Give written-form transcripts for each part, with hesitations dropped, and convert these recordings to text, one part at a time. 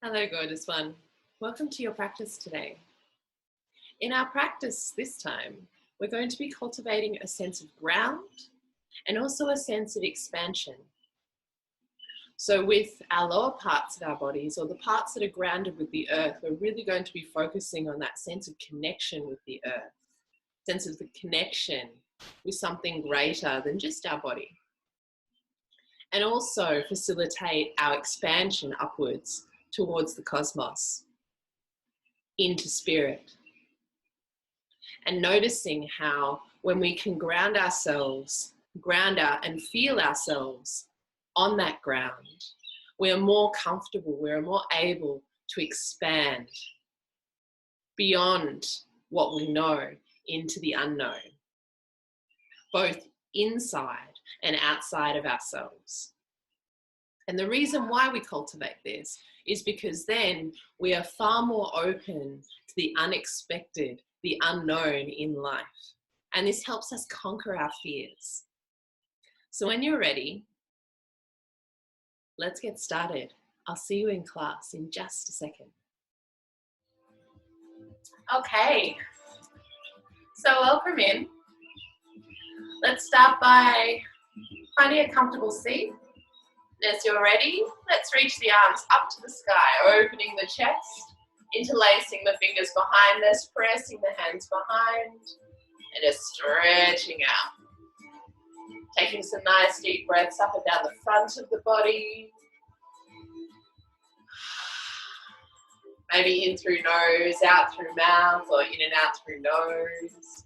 Hello, gorgeous one. Welcome to your practice today. In our practice this time, we're going to be cultivating a sense of ground and also a sense of expansion. So with our lower parts of our bodies, or the parts that are grounded with the earth, we're really going to be focusing on that sense of connection with the earth, sense of the connection with something greater than just our body. And also facilitate our expansion upwards towards the cosmos, into spirit. And noticing how when we can ground ourselves, ground out and feel ourselves on that ground, we are more comfortable, we are more able to expand beyond what we know into the unknown, both inside and outside of ourselves. And the reason why we cultivate this is because then we are far more open to the unexpected, the unknown in life. And this helps us conquer our fears. So when you're ready, let's get started. I'll see you in class in just a second. Okay, so welcome in. Let's start by finding a comfortable seat. As you're ready, let's reach the arms up to the sky, opening the chest, interlacing the fingers behind us, pressing the hands behind, and just stretching out. Taking some nice deep breaths up and down the front of the body. Maybe in through nose, out through mouth, or in and out through nose.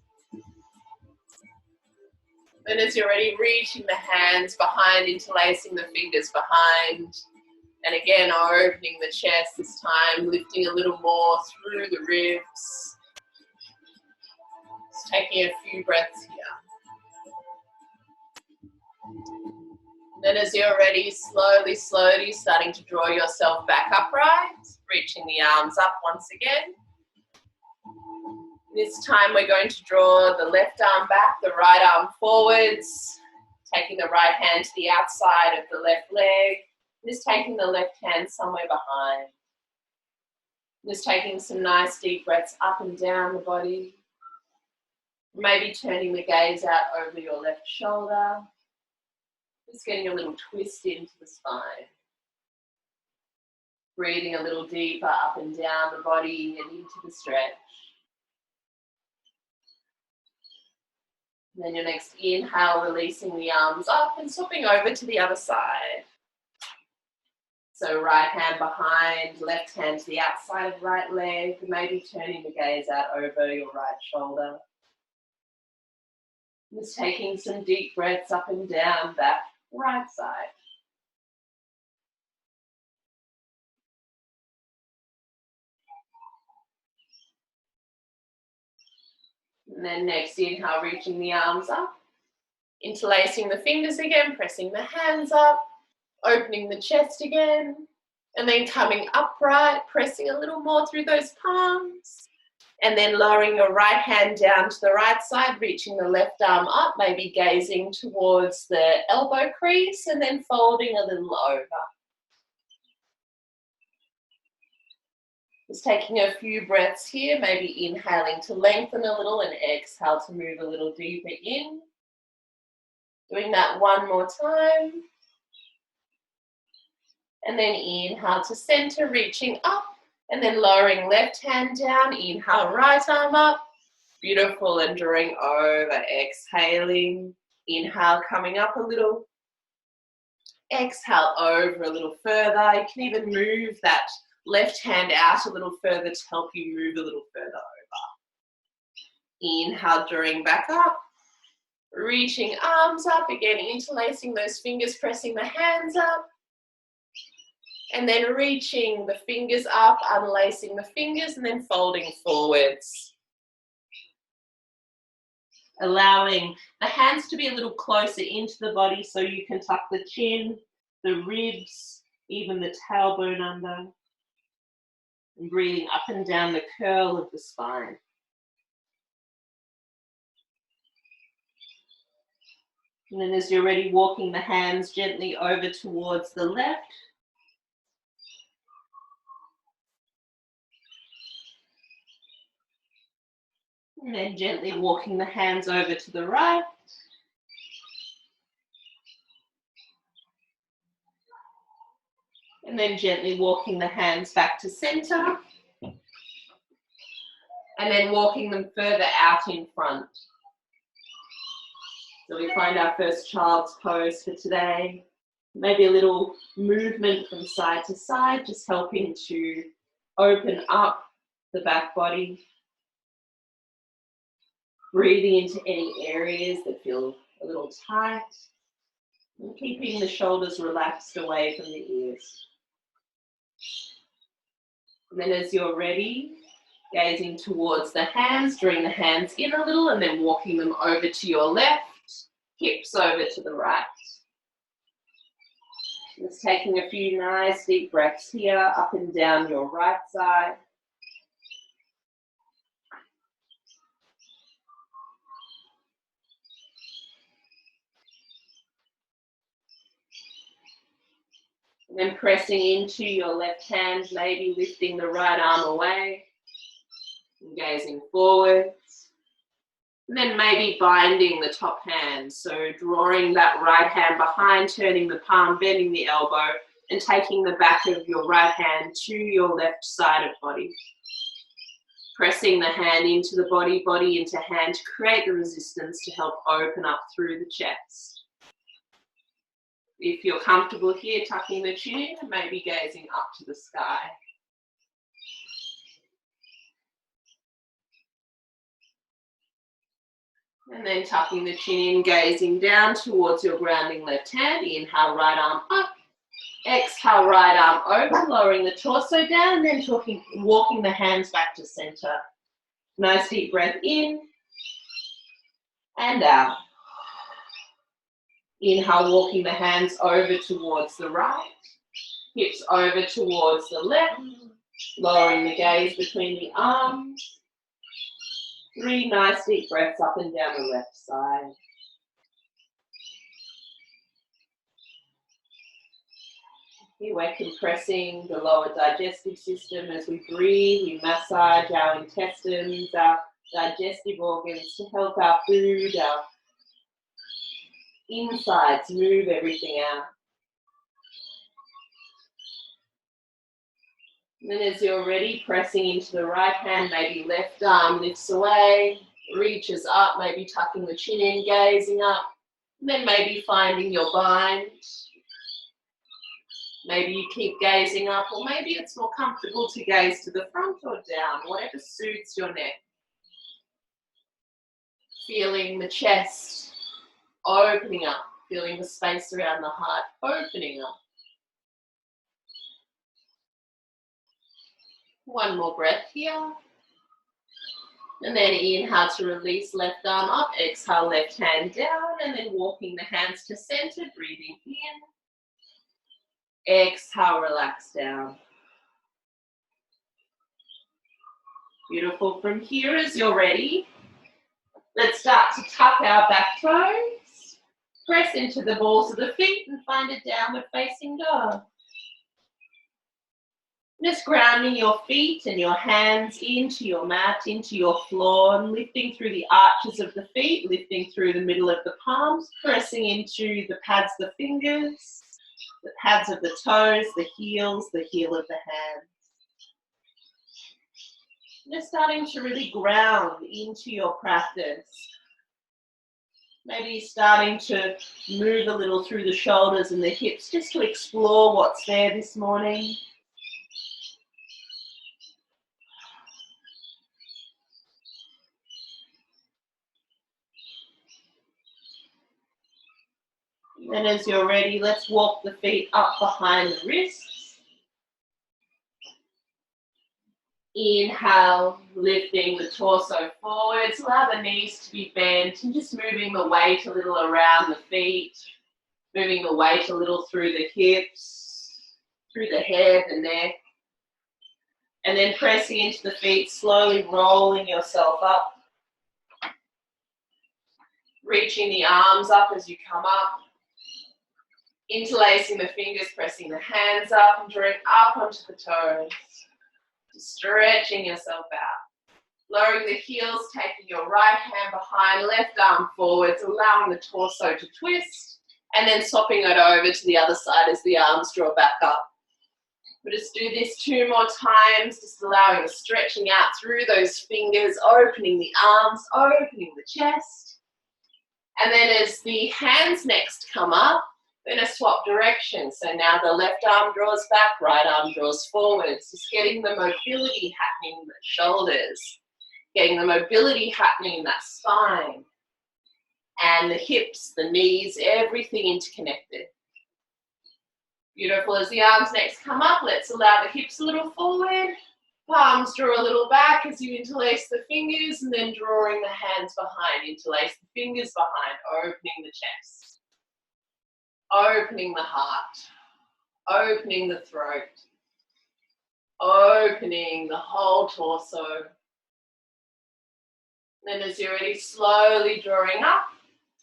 Then as you're ready, reaching the hands behind, interlacing the fingers behind. And again, opening the chest this time, lifting a little more through the ribs. Just taking a few breaths here. Then as you're ready, slowly starting to draw yourself back upright, reaching the arms up once again. This time we're going to draw the left arm back, the right arm forwards, taking the right hand to the outside of the left leg, just taking the left hand somewhere behind. Just taking some nice deep breaths up and down the body. Maybe turning the gaze out over your left shoulder. Just getting a little twist into the spine. Breathing a little deeper up and down the body and into the stretch. Then your next inhale, releasing the arms up and swapping over to the other side. So right hand behind, left hand to the outside of right leg, maybe turning the gaze out over your right shoulder. Just taking some deep breaths up and down that right side. And then next inhale, reaching the arms up, interlacing the fingers again, pressing the hands up, opening the chest again, and then coming upright, pressing a little more through those palms, and then lowering your right hand down to the right side, reaching the left arm up, maybe gazing towards the elbow crease, and then folding a little over. Just taking a few breaths here, maybe inhaling to lengthen a little and exhale to move a little deeper in. Doing that one more time. And then inhale to center, reaching up, and then lowering left hand down. Inhale, right arm up. Beautiful, and drawing over, exhaling. Inhale, coming up a little. Exhale over a little further. You can even move that left hand out a little further to help you move a little further over. Inhale, drawing back up. Reaching arms up, again interlacing those fingers, pressing the hands up. And then reaching the fingers up, unlacing the fingers, and then folding forwards. Allowing the hands to be a little closer into the body so you can tuck the chin, the ribs, even the tailbone under. And breathing up and down the curl of the spine. And then as you're ready, walking the hands gently over towards the left. And then gently walking the hands over to the right. And then gently walking the hands back to center. And then walking them further out in front. So we find our first child's pose for today. Maybe a little movement from side to side, just helping to open up the back body. Breathing into any areas that feel a little tight. And keeping the shoulders relaxed away from the ears. And then as you're ready, gazing towards the hands, drawing the hands in a little and then walking them over to your left, hips over to the right. Just taking a few nice deep breaths here, up and down your right side. And then pressing into your left hand, maybe lifting the right arm away, and gazing forwards. And then maybe binding the top hand, so drawing that right hand behind, turning the palm, bending the elbow, and taking the back of your right hand to your left side of body. Pressing the hand into the body, body into hand to create the resistance to help open up through the chest. If you're comfortable here, tucking the chin in and maybe gazing up to the sky. And then tucking the chin in, gazing down towards your grounding left hand. Inhale, right arm up. Exhale, right arm over, lowering the torso down, and then walking the hands back to center. Nice deep breath in and out. Inhale, walking the hands over towards the right, hips over towards the left, lowering the gaze between the arms. 3 nice deep breaths up and down the left side. Here we're compressing the lower digestive system as we breathe. We massage our intestines, our digestive organs to help our food, our insides move everything out. And then as you're ready, pressing into the right hand, maybe left arm lifts away, reaches up, maybe tucking the chin in, gazing up, and then maybe finding your bind. Maybe you keep gazing up, or maybe it's more comfortable to gaze to the front or down, whatever suits your neck. Feeling the chest opening up, feeling the space around the heart opening up. One more breath here. And then inhale to release, left arm up, exhale, left hand down, and then walking the hands to center, breathing in. Exhale, relax down. Beautiful. From here, as you're ready, let's start to tuck our back toes. Press into the balls of the feet and find a downward facing dog. Just grounding your feet and your hands into your mat, into your floor, and lifting through the arches of the feet, lifting through the middle of the palms, pressing into the pads of the fingers, the pads of the toes, the heel of the hands. Just starting to really ground into your practice. Maybe starting to move a little through the shoulders and the hips just to explore what's there this morning. And as you're ready, let's walk the feet up behind the wrists. Inhale, lifting the torso forwards, allow the knees to be bent and just moving the weight a little around the feet, moving the weight a little through the hips, through the head, the neck, and then pressing into the feet, slowly rolling yourself up, reaching the arms up as you come up, interlacing the fingers, pressing the hands up and drawing up onto the toes. Stretching yourself out. Lowering the heels, taking your right hand behind, left arm forwards, allowing the torso to twist, and then swapping it over to the other side as the arms draw back up. We'll just do this 2 more times, just allowing the stretching out through those fingers, opening the arms, opening the chest. And then as the hands next come up, we're going to swap directions. So now the left arm draws back, right arm draws forwards. Just getting the mobility happening in the shoulders, getting the mobility happening in that spine, and the hips, the knees, everything interconnected. Beautiful. As the arms next come up, let's allow the hips a little forward. Palms draw a little back as you interlace the fingers, and then drawing the hands behind. Interlace the fingers behind, opening the chest, opening the heart, opening the throat, opening the whole torso. Then as you're ready, slowly drawing up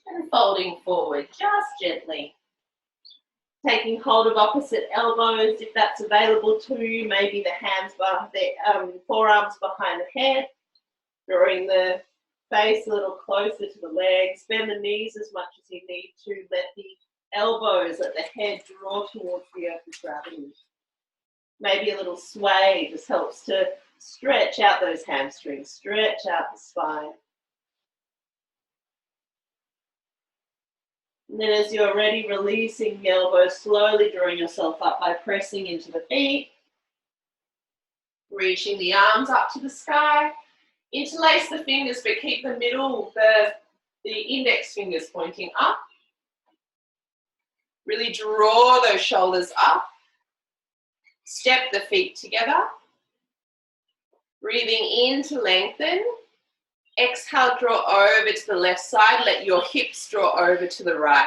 and folding forward, just gently. Taking hold of opposite elbows if that's available to you, maybe the hands behind the forearms behind the head, drawing the face a little closer to the legs. Bend the knees as much as you need to. Let the elbows at the head draw towards the earth with gravity. Maybe a little sway just helps to stretch out those hamstrings, stretch out the spine. And then as you're ready, releasing the elbows, slowly drawing yourself up by pressing into the feet. Reaching the arms up to the sky. Interlace the fingers, but keep the middle, the index fingers pointing up. Really draw those shoulders up. Step the feet together. Breathing in to lengthen. Exhale, draw over to the left side. Let your hips draw over to the right.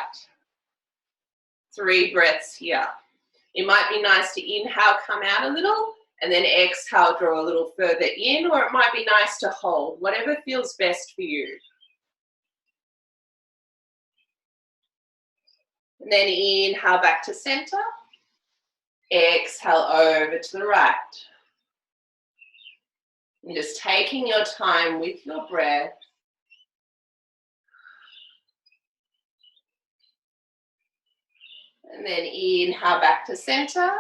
3 breaths here. It might be nice to inhale, come out a little, and then exhale, draw a little further in, or it might be nice to hold, whatever feels best for you. And then inhale back to center. Exhale over to the right. And just taking your time with your breath. And then inhale back to center.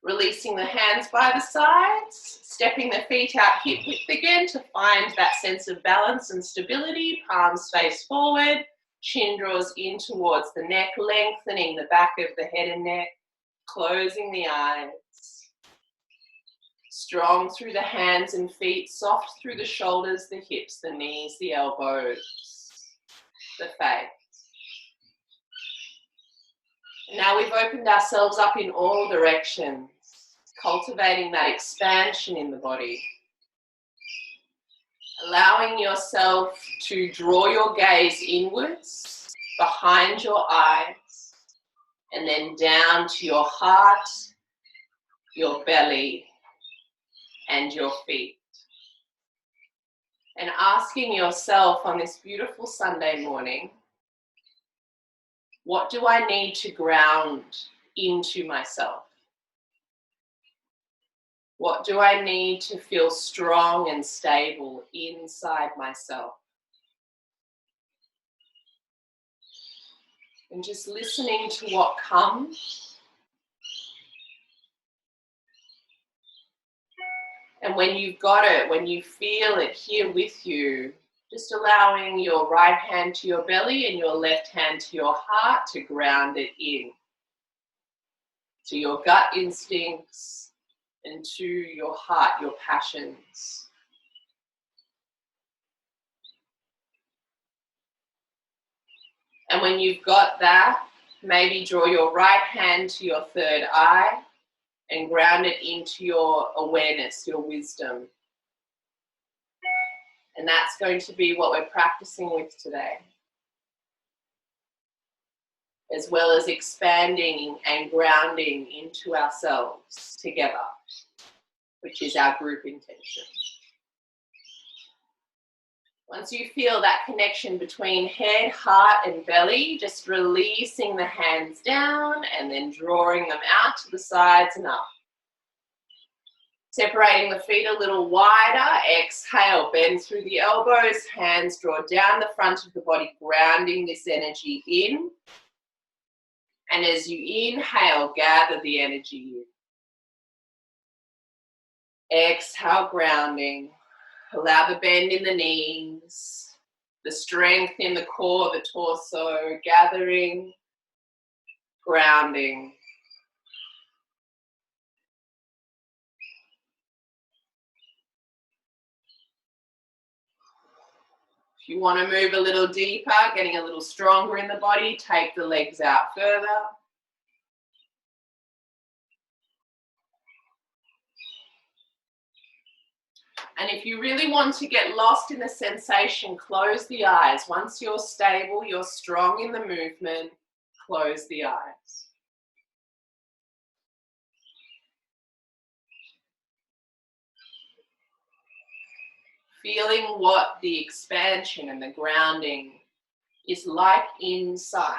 Releasing the hands by the sides. Stepping the feet out hip width again to find that sense of balance and stability. Palms face forward. Chin draws in towards the neck, lengthening the back of the head and neck. Closing the eyes. Strong through the hands and feet, soft through the shoulders, the hips, the knees, the elbows, the face. And now we've opened ourselves up in all directions, cultivating that expansion in the body. Allowing yourself to draw your gaze inwards, behind your eyes, and then down to your heart, your belly, and your feet. And asking yourself on this beautiful Sunday morning, what do I need to ground into myself? What do I need to feel strong and stable inside myself? And just listening to what comes. And when you've got it, when you feel it here with you, just allowing your right hand to your belly and your left hand to your heart to ground it in. To your gut instincts and to your heart, your passions. And when you've got that, maybe draw your right hand to your third eye and ground it into your awareness, your wisdom. And that's going to be what we're practicing with today. As well as expanding and grounding into ourselves together, which is our group intention. Once you feel that connection between head, heart, and belly, just releasing the hands down and then drawing them out to the sides and up. Separating the feet a little wider. Exhale, bend through the elbows, hands draw down the front of the body, grounding this energy in. And as you inhale, gather the energy in. Exhale, grounding. Allow the bend in the knees, the strength in the core, the torso, gathering, grounding. If you want to move a little deeper, getting a little stronger in the body, take the legs out further. And if you really want to get lost in the sensation, close the eyes. Once you're stable, you're strong in the movement, close the eyes. Feeling what the expansion and the grounding is like inside.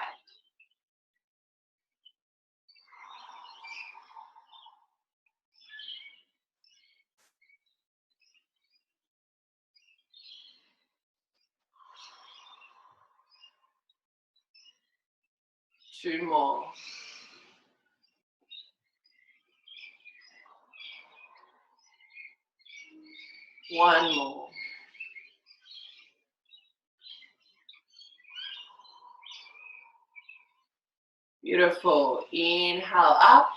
Two more. One more. Beautiful. Inhale up.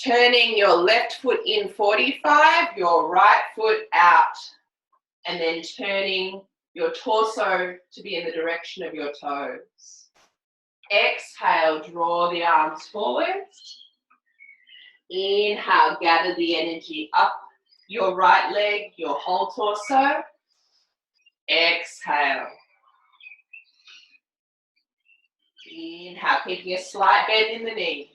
Turning your left foot in 45, your right foot out. And then turning your torso to be in the direction of your toes. Exhale, draw the arms forwards. Inhale, gather the energy up your right leg, your whole torso. Exhale. Inhale, keeping a slight bend in the knees.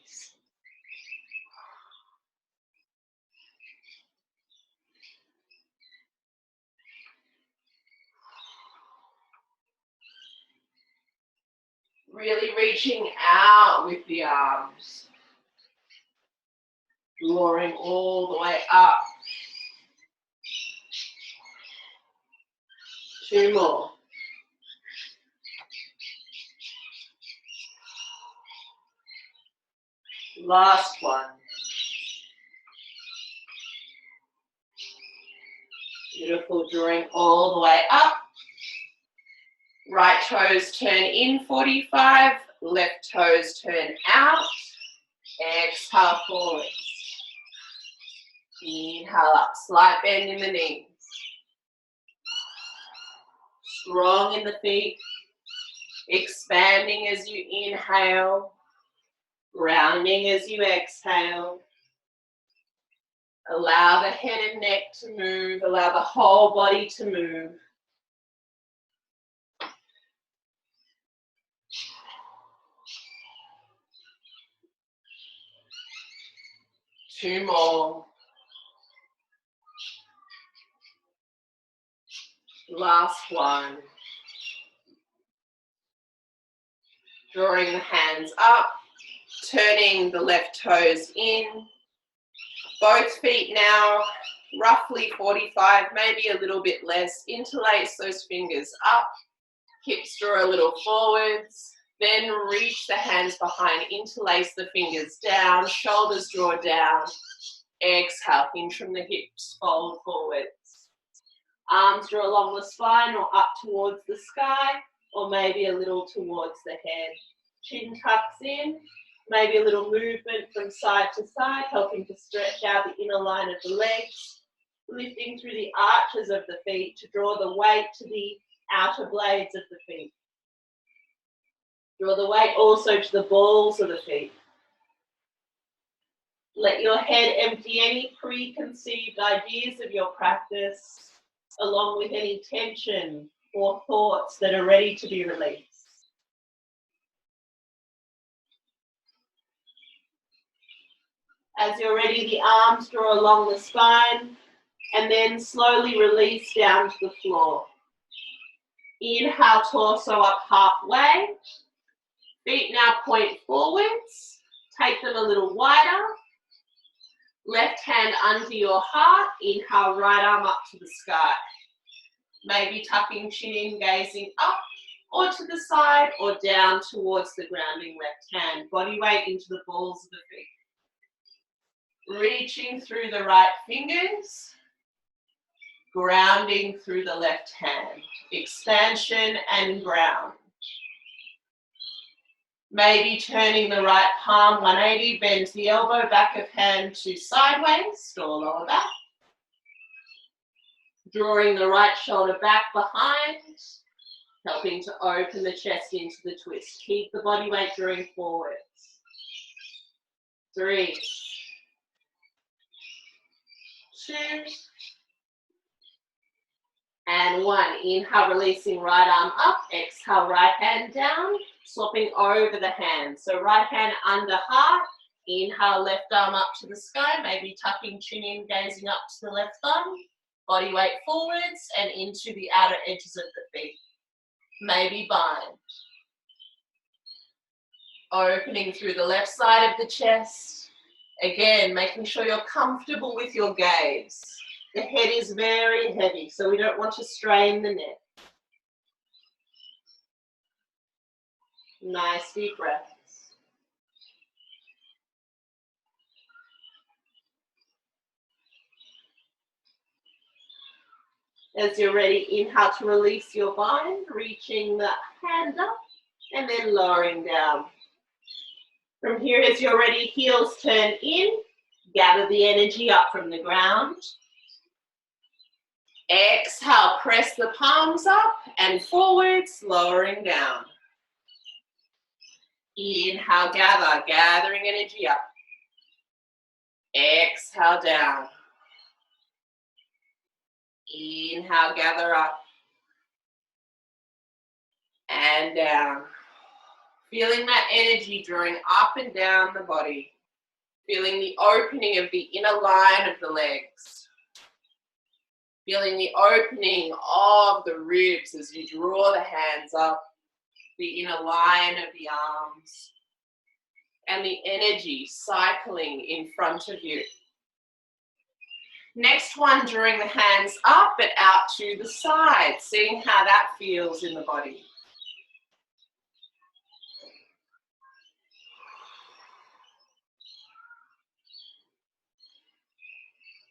Really reaching out with the arms. Drawing all the way up. Two more. Last one. Beautiful, drawing all the way up. Right toes turn in 45, left toes turn out. Exhale forward. Inhale up, slight bend in the knees. Strong in the feet. Expanding as you inhale. Grounding as you exhale. Allow the head and neck to move. Allow the whole body to move. Two more. Last one. Drawing the hands up, turning the left toes in. Both feet now roughly 45, maybe a little bit less. Interlace those fingers up. Hips draw a little forwards. Then reach the hands behind, interlace the fingers down, shoulders draw down. Exhale, hinge from the hips, fold forwards. Arms draw along the spine or up towards the sky, or maybe a little towards the head. Chin tucks in, maybe a little movement from side to side, helping to stretch out the inner line of the legs, lifting through the arches of the feet to draw the weight to the outer blades of the feet. Draw the weight also to the balls of the feet. Let your head empty any preconceived ideas of your practice, along with any tension or thoughts that are ready to be released. As you're ready, the arms draw along the spine and then slowly release down to the floor. Inhale, torso up halfway. Feet now point forwards. Take them a little wider. Left hand under your heart. Inhale, right arm up to the sky. Maybe tucking chin in, gazing up or to the side or down towards the grounding left hand. Body weight into the balls of the feet. Reaching through the right fingers. Grounding through the left hand. Expansion and ground. Maybe turning the right palm 180, bend the elbow, back of hand to sideways, or lower back. Drawing the right shoulder back behind, helping to open the chest into the twist. Keep the body weight drawing forwards. 3, 2, and 1. Inhale, releasing right arm up. Exhale, right hand down. Swapping over the hand. So right hand under heart. Inhale, left arm up to the sky. Maybe tucking chin in, gazing up to the left thumb. Body weight forwards and into the outer edges of the feet. Maybe bind. Opening through the left side of the chest. Again, making sure you're comfortable with your gaze. The head is very heavy, so we don't want to strain the neck. Nice deep breaths. As you're ready, inhale to release your bind, reaching the hand up and then lowering down. From here, as you're ready, heels turn in, gather the energy up from the ground. Exhale, press the palms up and forwards, lowering down. Inhale, gather, gathering energy up. Exhale, down. Inhale, gather up. And down. Feeling that energy drawing up and down the body. Feeling the opening of the inner line of the legs. Feeling the opening of the ribs as you draw the hands up. The inner line of the arms. And the energy cycling in front of you. Next one, drawing the hands up but out to the side. Seeing how that feels in the body.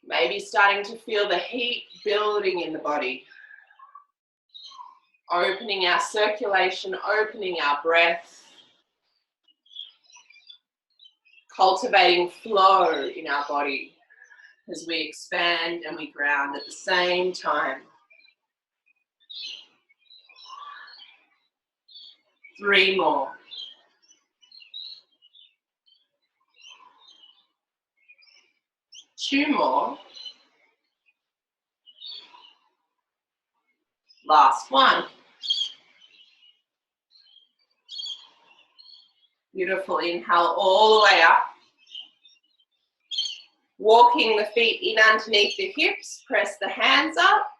Maybe starting to feel the heat building in the body. Opening our circulation, opening our breath. Cultivating flow in our body as we expand and we ground at the same time. 3 more. 2 more. Last one. Beautiful. Inhale all the way up. Walking the feet in underneath the hips. Press the hands up.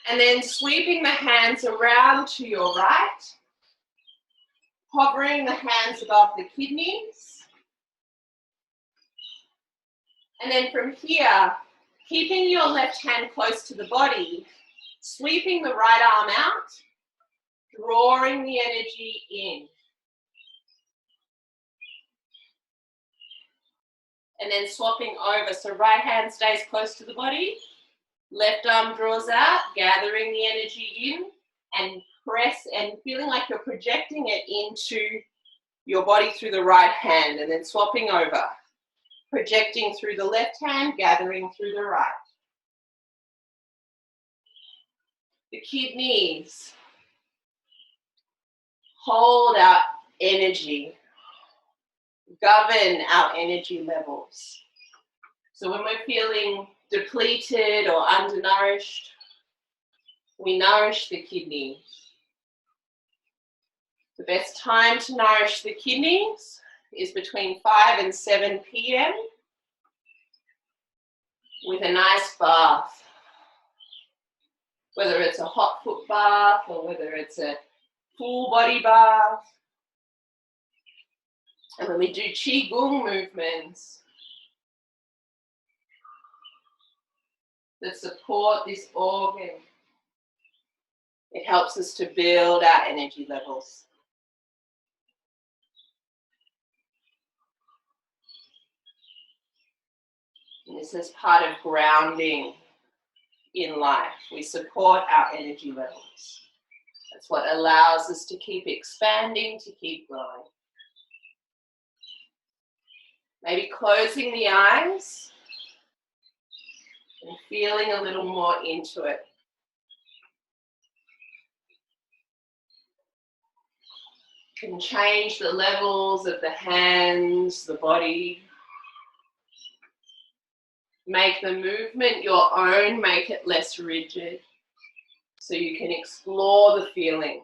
And then sweeping the hands around to your right. Hovering the hands above the kidneys. And then from here, keeping your left hand close to the body, sweeping the right arm out, drawing the energy in. And then swapping over. So right hand stays close to the body, left arm draws out, gathering the energy in, and press and feeling like you're projecting it into your body through the right hand, and then swapping over. Projecting through the left hand, gathering through the right. The kidneys. Hold our energy. Govern our energy levels. So when we're feeling depleted or undernourished, we nourish the kidneys. The best time to nourish the kidneys is between 5 and 7 p.m. with a nice bath. Whether it's a hot foot bath or whether it's a full body bath. And when we do Qigong movements that support this organ, it helps us to build our energy levels. And this is part of grounding in life. We support our energy levels. That's what allows us to keep expanding, to keep growing. Maybe closing the eyes and feeling a little more into it. Can change the levels of the hands, the body. Make the movement your own, make it less rigid, so you can explore the feeling.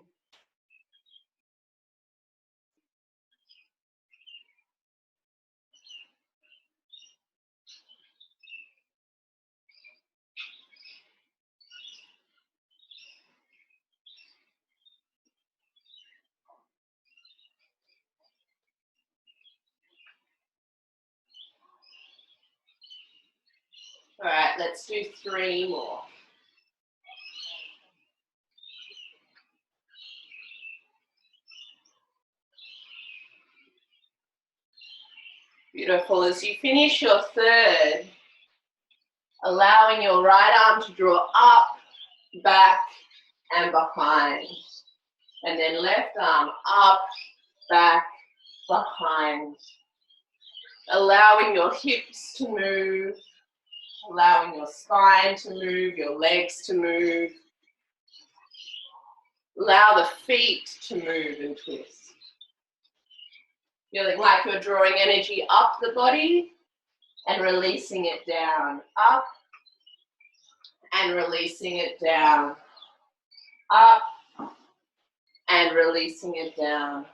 All right, let's do 3 more. Beautiful. As you finish your third, allowing your right arm to draw up, back, and behind. And then left arm up, back, behind. Allowing your hips to move, allowing your spine to move, your legs to move. Allow the feet to move and twist. Feeling like you're drawing energy up the body and releasing it down. Up and releasing it down. Up and releasing it down.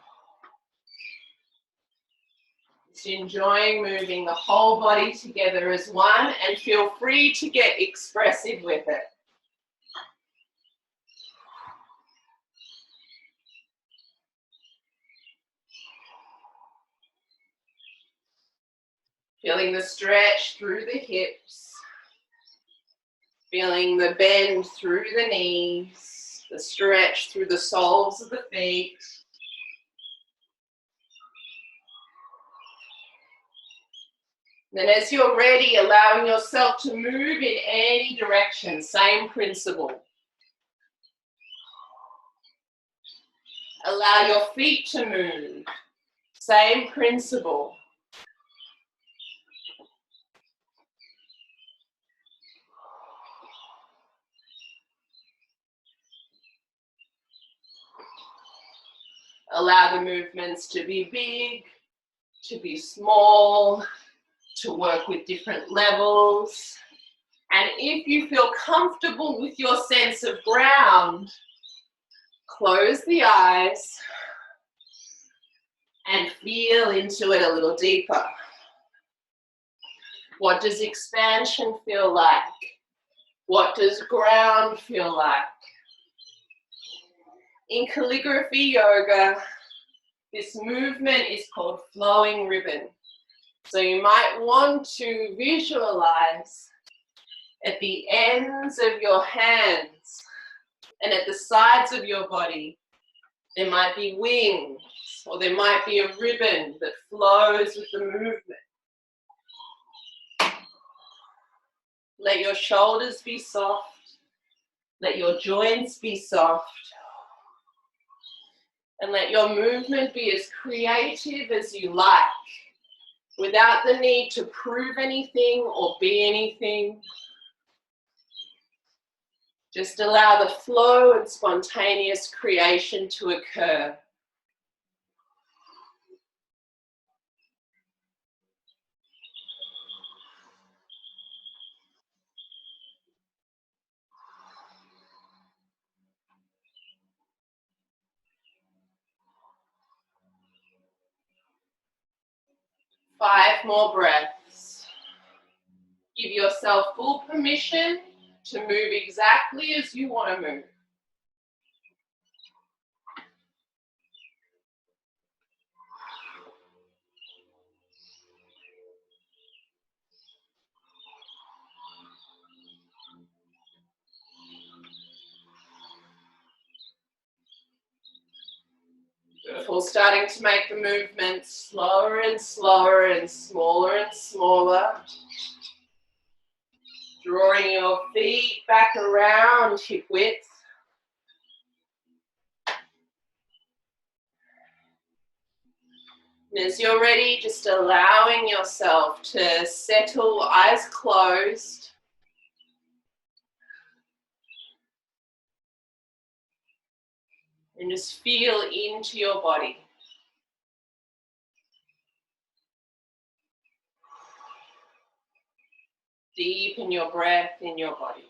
Just enjoying moving the whole body together as one, and feel free to get expressive with it. Feeling the stretch through the hips. Feeling the bend through the knees. The stretch through the soles of the feet. Then as you're ready, allowing yourself to move in any direction. Same principle. Allow your feet to move. Same principle. Allow the movements to be big, to be small, to work with different levels. And if you feel comfortable with your sense of ground, close the eyes and feel into it a little deeper. What does expansion feel like? What does ground feel like? In calligraphy yoga, this movement is called flowing ribbon. So you might want to visualize at the ends of your hands and at the sides of your body, there might be wings, or there might be a ribbon that flows with the movement. Let your shoulders be soft. Let your joints be soft. And let your movement be as creative as you like, without the need to prove anything or be anything. Just allow the flow and spontaneous creation to occur. Five more breaths. Give yourself full permission to move exactly as you want to move. Beautiful. Starting to make the movement slower and slower and smaller. Drawing your feet back around hip width. And as you're ready, just allowing yourself to settle, eyes closed. And just feel into your body. Deepen your breath in your body.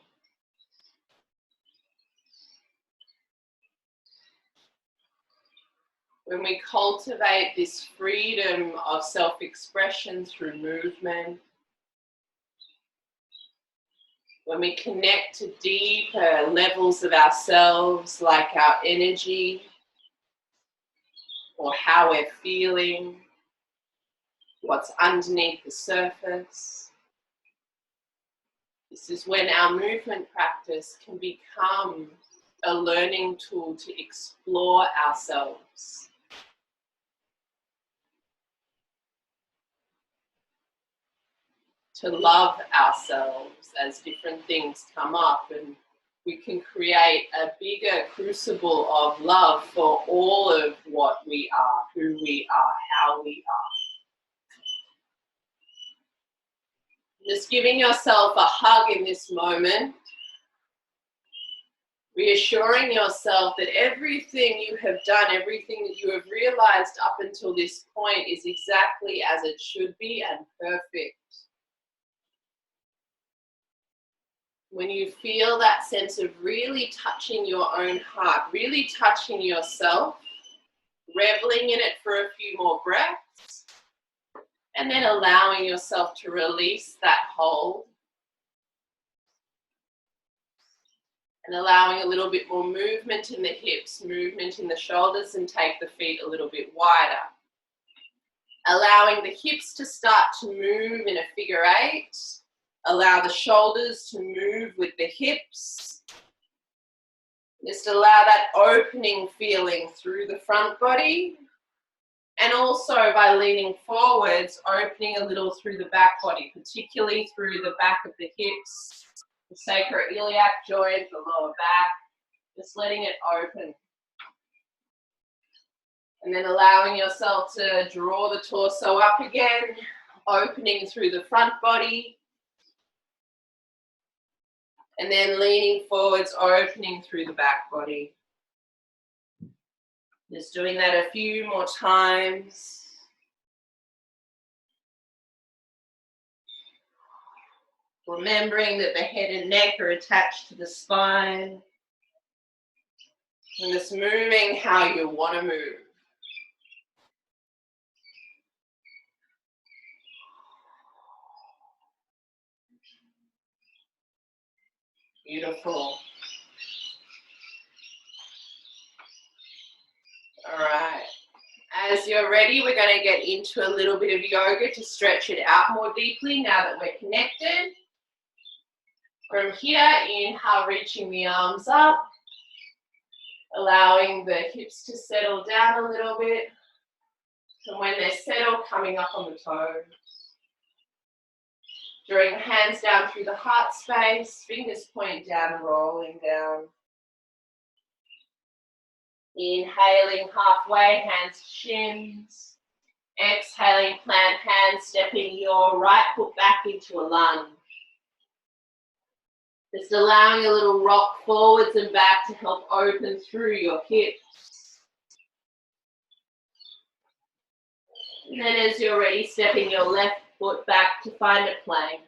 When we cultivate this freedom of self-expression through movement, when we connect to deeper levels of ourselves, like our energy, or how we're feeling, what's underneath the surface, this is when our movement practice can become a learning tool to explore ourselves. To love ourselves as different things come up, and we can create a bigger crucible of love for all of what we are, who we are, how we are. Just giving yourself a hug in this moment, reassuring yourself that everything you have done, everything that you have realized up until this point is exactly as it should be and perfect. When you feel that sense of really touching your own heart, really touching yourself, reveling in it for a few more breaths, and then allowing yourself to release that hold, and allowing a little bit more movement in the hips, movement in the shoulders, and take the feet a little bit wider. Allowing the hips to start to move in a figure eight. Allow the shoulders to move with the hips. Just allow that opening feeling through the front body. And also by leaning forwards, opening a little through the back body, particularly through the back of the hips, the sacroiliac joint, the lower back. Just letting it open. And then allowing yourself to draw the torso up again, opening through the front body. And then leaning forwards, opening through the back body. Just doing that a few more times. Remembering that the head and neck are attached to the spine. And just moving how you want to move. Beautiful. All right. As you're ready, we're going to get into a little bit of yoga to stretch it out more deeply now that we're connected. From here, inhale, reaching the arms up. Allowing the hips to settle down a little bit. And when they're settled, coming up on the toes. Drawing the hands down through the heart space, fingers point down, rolling down. Inhaling halfway, hands to shins. Exhaling, plant hands, stepping your right foot back into a lunge. Just allowing a little rock forwards and back to help open through your hips. And then as you're ready, stepping your left foot back to find a plank.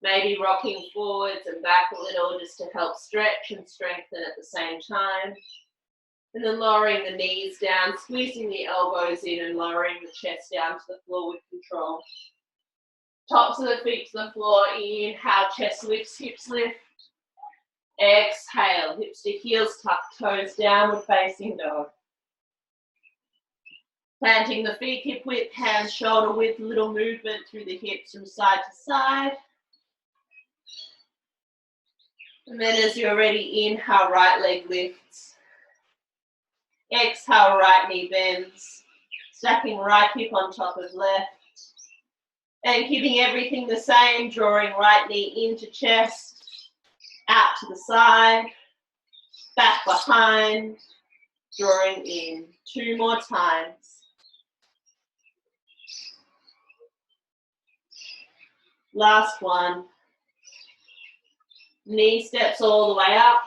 Maybe rocking forwards and back a little just to help stretch and strengthen at the same time. And then lowering the knees down, squeezing the elbows in and lowering the chest down to the floor with control. Tops of the feet to the floor, inhale, chest lifts, hips lift. Exhale, hips to heels, tuck toes, downward facing dog. Planting the feet hip width, hands shoulder width, little movement through the hips from side to side. And then as you're ready, inhale, right leg lifts. Exhale, right knee bends. Stacking right hip on top of left. And keeping everything the same, drawing right knee into chest, out to the side, back behind, drawing in. 2 more times. Last one. Knee steps all the way up,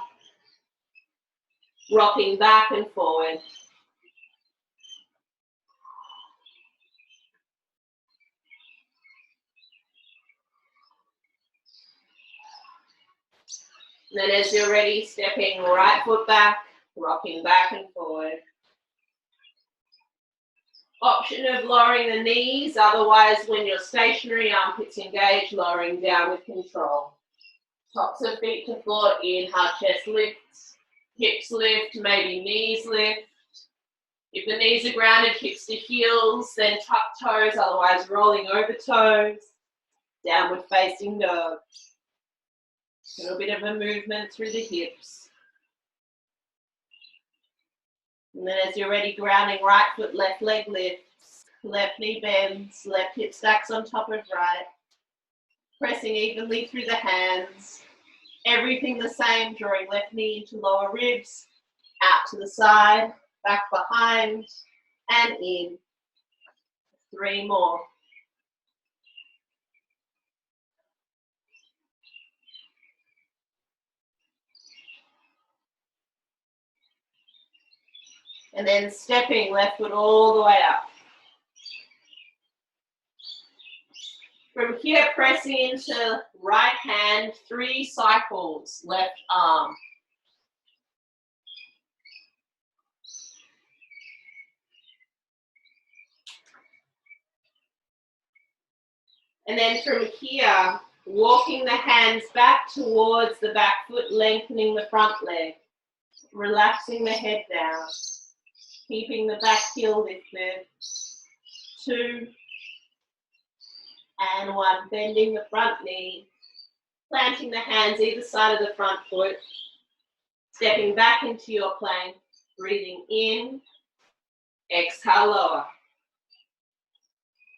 rocking back and forward. Then as you're ready, stepping right foot back, rocking back and forward. Option of lowering the knees, otherwise when you're stationary, armpits engaged, lowering down with control. Tops of feet to floor, inhale, chest lifts, hips lift, maybe knees lift. If the knees are grounded, hips to heels, then tuck toes, otherwise rolling over toes. Downward facing dog. A little bit of a movement through the hips. And then as you're ready, grounding right foot, left leg lifts, left knee bends, left hip stacks on top of right. Pressing evenly through the hands. Everything the same, drawing left knee into lower ribs, out to the side, back behind, and in. 3 more. And then stepping left foot all the way up. From here, pressing into right hand, 3 cycles, left arm. And then from here, walking the hands back towards the back foot, lengthening the front leg. Relaxing the head down. Keeping the back heel lifted. 2 and 1. Bending the front knee. Planting the hands either side of the front foot. Stepping back into your plank. Breathing in. Exhale, lower.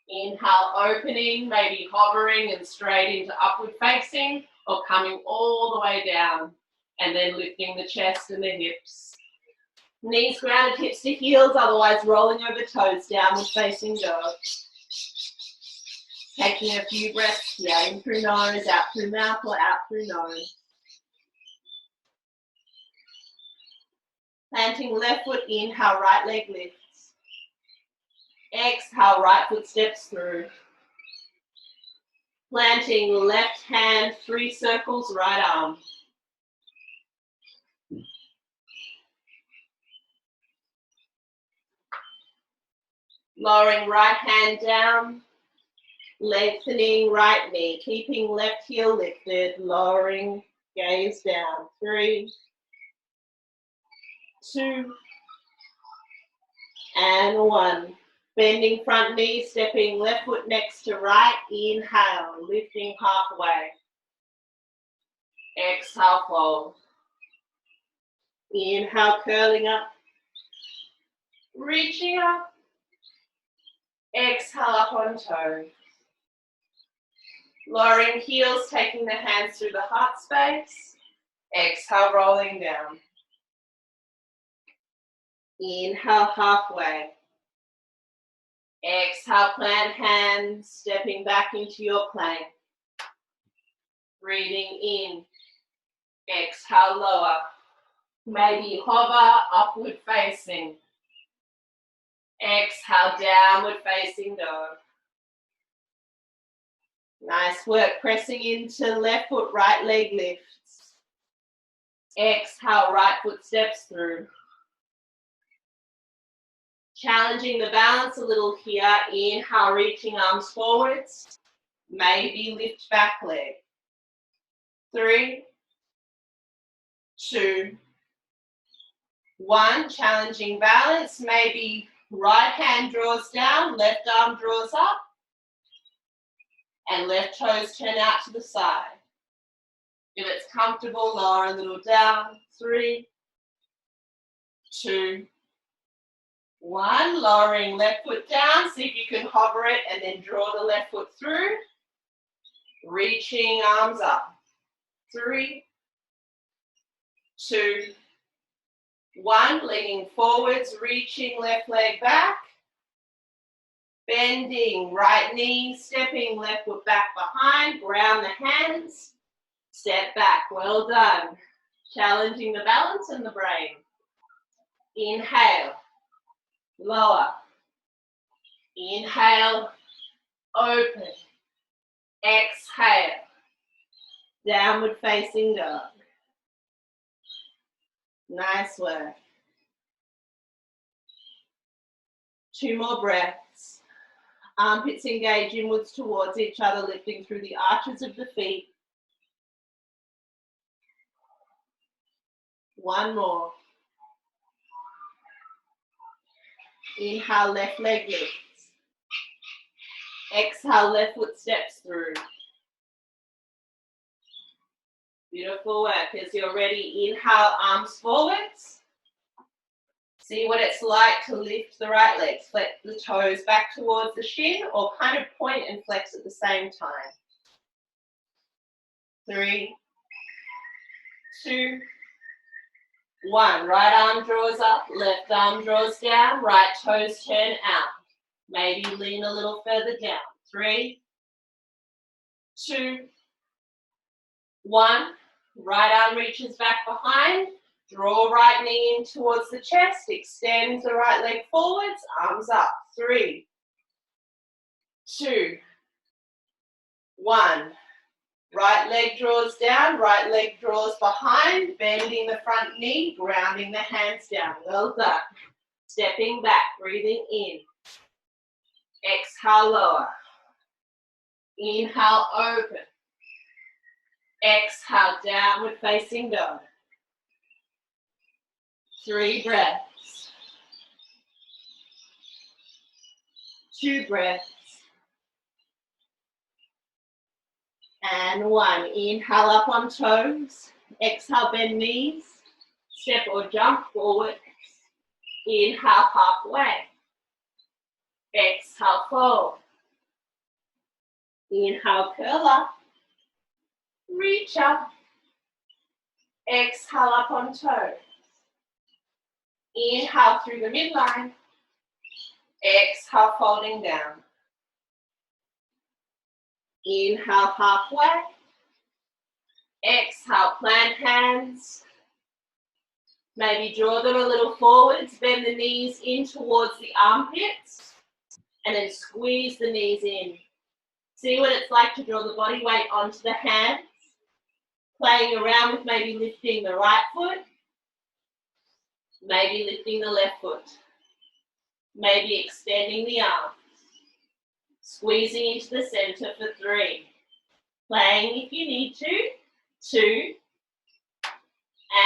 Inhale, opening, maybe hovering and straight into upward facing, or coming all the way down, and then lifting the chest and the hips. Knees grounded, hips to heels, otherwise rolling over toes, downward facing dog. Taking a few breaths here, in through nose, out through mouth, or out through nose. Planting left foot, inhale, right leg lifts. Exhale, right foot steps through. Planting left hand, 3 circles, right arm. Lowering right hand down, lengthening right knee, keeping left heel lifted, lowering gaze down. 3, 2, and 1. Bending front knee, stepping left foot next to right, inhale, lifting halfway. Exhale, fold. Inhale, curling up, reaching up. Exhale, up on toes. Lowering heels, taking the hands through the heart space. Exhale, rolling down. Inhale, halfway. Exhale, plant hands, stepping back into your plank. Breathing in. Exhale, lower. Maybe hover, upward facing. Exhale, downward facing dog. Nice work, pressing into left foot, right leg lifts. Exhale, right foot steps through. Challenging the balance a little here. Inhale, reaching arms forwards. Maybe lift back leg. 3, 2, 1. Challenging balance. Maybe right hand draws down, left arm draws up. And left toes turn out to the side. If it's comfortable, lower a little down. 3, 2, 1, lowering left foot down. See if you can hover it and then draw the left foot through. Reaching arms up. 3, 2, 1. Leaning forwards, reaching left leg back. Bending right knee, stepping left foot back behind. Ground the hands. Step back. Well done. Challenging the balance and the brain. Inhale. Lower. Inhale. Open. Exhale. Downward facing dog. Nice work. 2 more breaths. Armpits engage inwards towards each other, lifting through the arches of the feet. 1 more. Inhale, left leg lifts. Exhale, left foot steps through. Beautiful work. As you're ready, inhale, arms forwards. See what it's like to lift the right leg. Flex the toes back towards the shin or kind of point and flex at the same time. 3, 2, 1. Right arm draws up, left arm draws down, right toes turn out. Maybe lean a little further down. 3, 2, 1. Right arm reaches back behind. Draw right knee in towards the chest. Extend the right leg forwards. Arms up. 3, 2, 1. Right leg draws down. Right leg draws behind. Bending the front knee. Grounding the hands down. Well done. Stepping back. Breathing in. Exhale, lower. Inhale, open. Exhale, downward facing dog. 3 breaths. 2 breaths. And 1. Inhale up on toes. Exhale, bend knees. Step or jump forward. Inhale, halfway. Exhale, fold. Inhale, curl up. Reach up. Exhale, up on toes. Inhale through the midline. Exhale, folding down. Inhale, halfway. Exhale, plant hands. Maybe draw them a little forwards. Bend the knees in towards the armpits. And then squeeze the knees in. See what it's like to draw the body weight onto the hands. Playing around with maybe lifting the right foot. Maybe lifting the left foot. Maybe extending the arms. Squeezing into the center for 3. Playing if you need to. 2.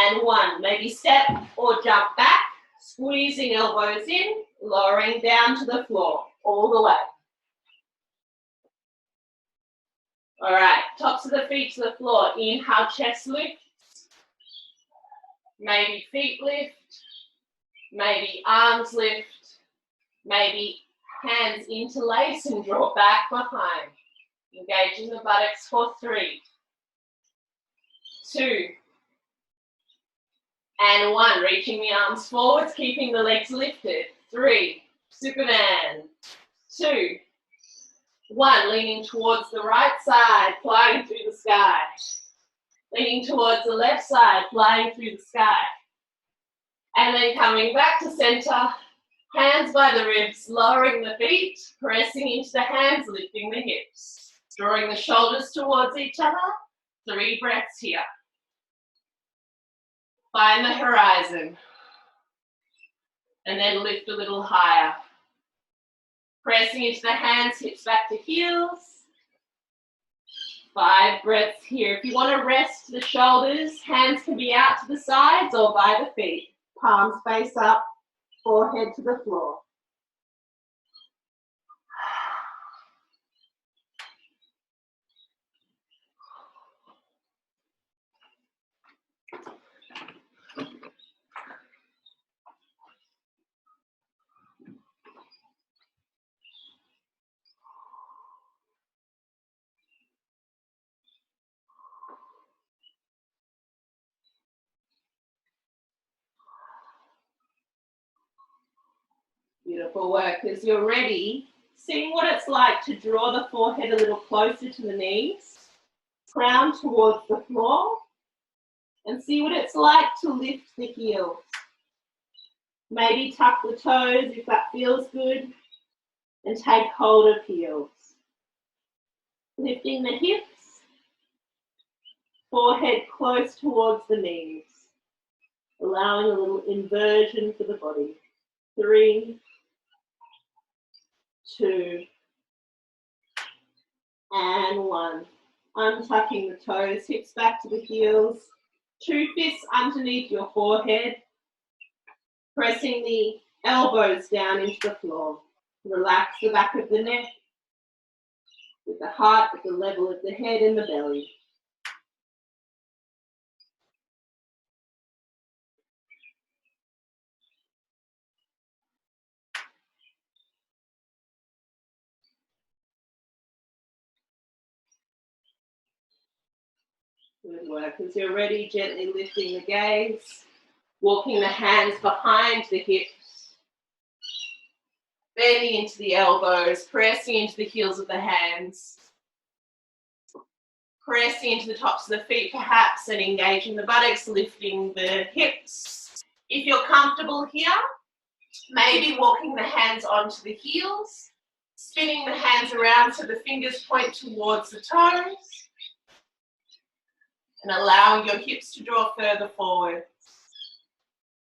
And 1. Maybe step or jump back. Squeezing elbows in. Lowering down to the floor. All the way. All right. Tops of the feet to the floor. Inhale, chest lift. Maybe feet lift. Maybe arms lift. Maybe hands interlace and draw back behind. Engaging the buttocks for 3, 2, and 1. Reaching the arms forwards, keeping the legs lifted. 3, Superman. 2, 1. Leaning towards the right side, flying through the sky. Leaning towards the left side, flying through the sky. And then coming back to center. Hands by the ribs, lowering the feet, pressing into the hands, lifting the hips. Drawing the shoulders towards each other. 3 breaths here. Find the horizon. And then lift a little higher. Pressing into the hands, hips back to heels. 5 breaths here. If you want to rest the shoulders, hands can be out to the sides or by the feet. Palms face up. Forehead to the floor. Beautiful work. As you're ready, seeing what it's like to draw the forehead a little closer to the knees, crown towards the floor, and see what it's like to lift the heels. Maybe tuck the toes if that feels good, and take hold of heels. Lifting the hips, forehead close towards the knees, allowing a little inversion for the body. 3, 2, and 1. Untucking the toes, hips back to the heels. 2 fists underneath your forehead, pressing the elbows down into the floor. Relax the back of the neck, with the heart at the level of the head and the belly. Good work. As you're ready, gently lifting the gaze, walking the hands behind the hips, bending into the elbows, pressing into the heels of the hands, pressing into the tops of the feet perhaps, and engaging the buttocks, lifting the hips. If you're comfortable here, maybe walking the hands onto the heels, spinning the hands around so the fingers point towards the toes, and allowing your hips to draw further forward.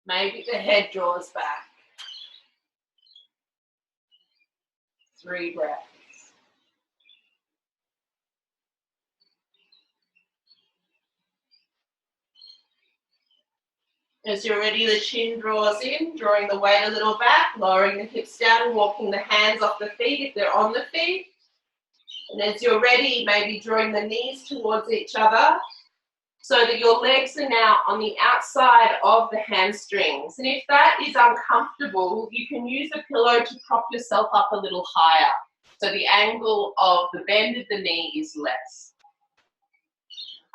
Maybe the head draws back. 3 breaths. As you're ready, the chin draws in, drawing the weight a little back, lowering the hips down and walking the hands off the feet if they're on the feet. And as you're ready, maybe drawing the knees towards each other so that your legs are now on the outside of the hamstrings. And if that is uncomfortable, you can use a pillow to prop yourself up a little higher, so the angle of the bend of the knee is less.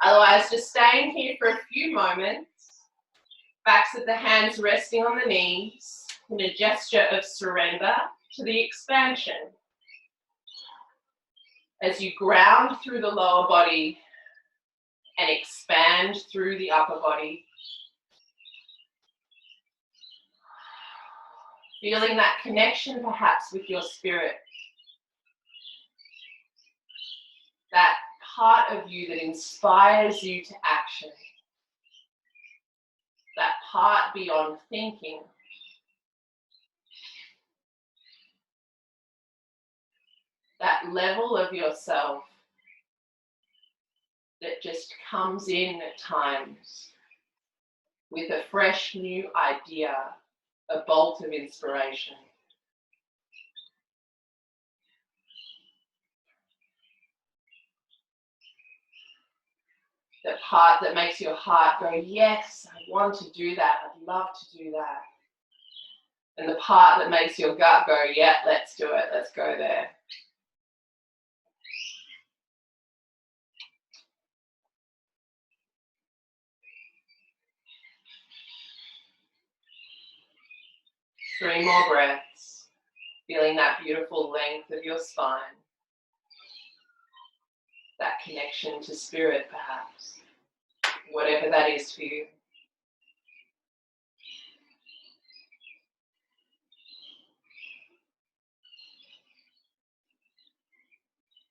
Otherwise, just staying here for a few moments, backs of the hands resting on the knees in a gesture of surrender to the expansion. As you ground through the lower body and expand through the upper body. Feeling that connection perhaps with your spirit. That part of you that inspires you to action. That part beyond thinking. That level of yourself that just comes in at times with a fresh new idea, a bolt of inspiration. That part that makes your heart go, yes, I want to do that, I'd love to do that. And the part that makes your gut go, yeah, let's do it, let's go there. Three more breaths, feeling that beautiful length of your spine. That connection to spirit, perhaps, whatever that is for you.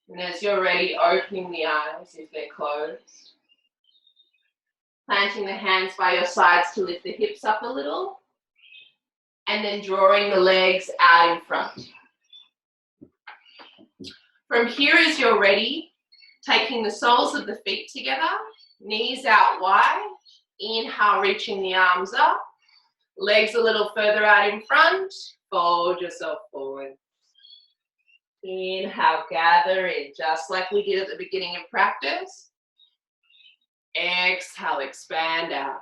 And as you're ready, opening the eyes if they're closed. Planting the hands by your sides to lift the hips up a little. And then drawing the legs out in front. From here, as you're ready, taking the soles of the feet together, knees out wide. Inhale, reaching the arms up. Legs a little further out in front. Fold yourself forward. Inhale, gather in, just like we did at the beginning of practice. Exhale, expand out.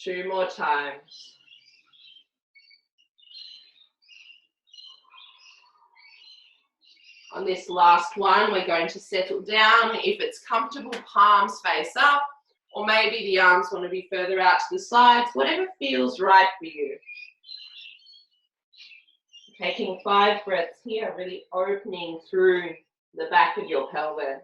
2 more times. On this last one, we're going to settle down. If it's comfortable, palms face up, or maybe the arms want to be further out to the sides, whatever feels right for you. Taking 5 breaths here, really opening through the back of your pelvis.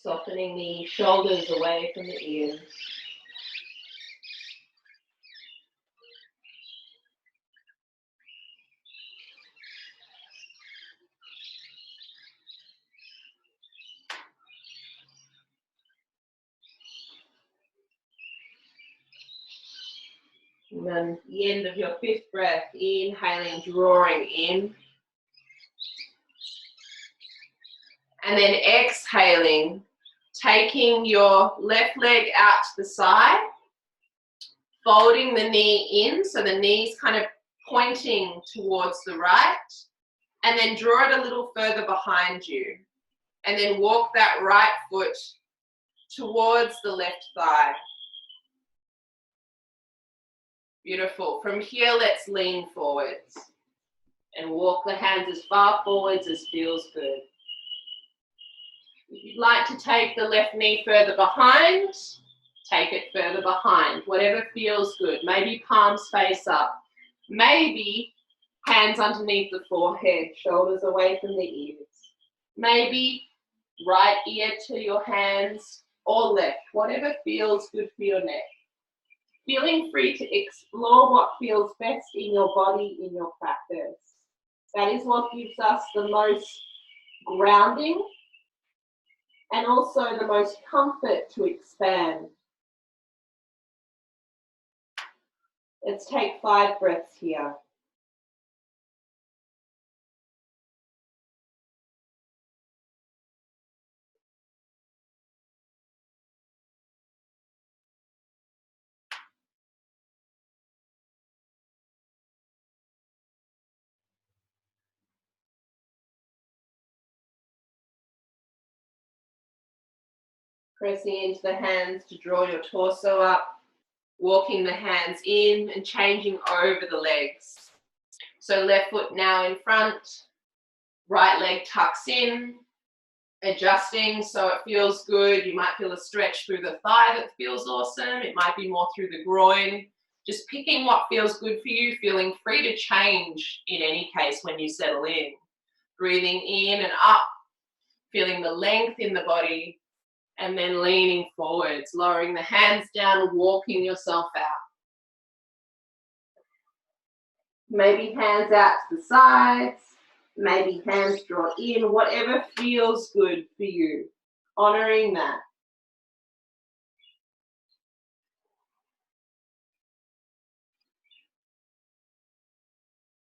Softening the shoulders away from the ears. And then the end of your 5th breath, inhaling, drawing in. And then exhaling, taking your left leg out to the side, folding the knee in, so the knee's kind of pointing towards the right, and then draw it a little further behind you. And then walk that right foot towards the left thigh. Beautiful. From here, let's lean forwards and walk the hands as far forwards as feels good. If you'd like to take the left knee further behind, take it further behind, whatever feels good. Maybe palms face up. Maybe hands underneath the forehead, shoulders away from the ears. Maybe right ear to your hands or left, whatever feels good for your neck. Feeling free to explore what feels best in your body, in your practice. That is what gives us the most grounding and also the most comfort to expand. Let's take 5 breaths here. Pressing into the hands to draw your torso up, walking the hands in and changing over the legs. So left foot now in front, right leg tucks in, adjusting so it feels good. You might feel a stretch through the thigh that feels awesome. It might be more through the groin. Just picking what feels good for you, feeling free to change in any case when you settle in. Breathing in and up, feeling the length in the body, and then leaning forwards, lowering the hands down, walking yourself out. Maybe hands out to the sides, maybe hands draw in, whatever feels good for you. Honoring that.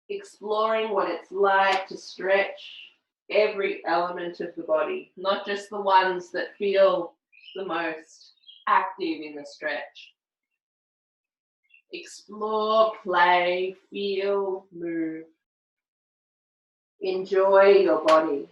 Exploring what it's like to stretch every element of the body, not just the ones that feel the most active in the stretch. Explore, play, feel, move. Enjoy your body.